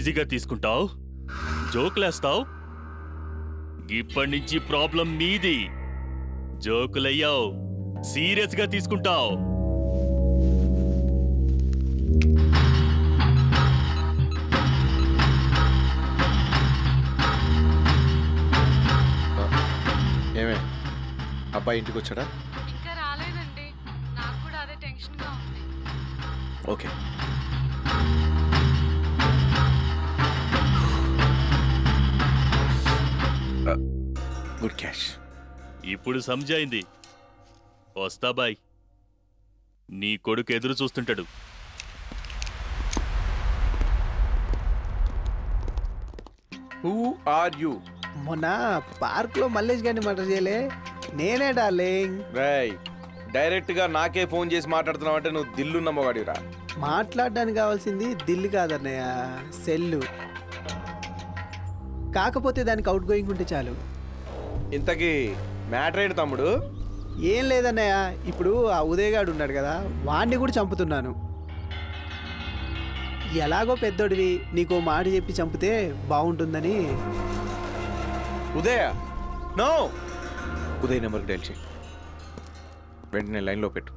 ఈజీగా తీసుకుంటావు, జోకులేస్తావు. ఇప్పటి నుంచి ప్రాబ్లం నీది. జోకులయ్యావు, సీరియస్ గా తీసుకుంటావు. ఏమే అబ్బాయి ఇంటికి వచ్చాడా? ఇంకా రాలేదండి. నాకు కూడా అదే టెన్షన్ గా ఉంది. ఓకే. Good cash. ఇప్పుడు సమజైంది. వస్తా బాయ్. నీ కొడుకు ఎదురు చూస్తుంటాడు. Who are you? మొన్న పార్క్లో మల్లేష్ గారిని మర్డర్ చేయలే నేనే డార్లింగ్. రేయ్, డైరెక్ట్గా నాకే ఫోన్ చేసి మాట్లాడుతున్నావు అంటే నువ్వు దిల్లున్న మొగాడిరా. మాట్లాడడానికి కావాల్సింది దిల్లు కాదన్నయ్య, సెల్లు. కాకపోతే దానికి అవుట్ గోయింగ్ ఉంటే చాలు. ఇంతకీ మ్యాటర్ ఏంటి తమ్ముడు? ఏం లేదన్నయ్య, ఇప్పుడు ఆ ఉదయగాడు ఉన్నాడు కదా, వాణ్ణి కూడా చంపుతున్నాను. ఎలాగో పెద్దోడివి, నీకు మాట చెప్పి చంపితే బాగుంటుందని. ఉదయ? నో. ఉదయ్ నెంబర్కి డైల్ చేయి, వెంటనే లైన్లో పెట్టు.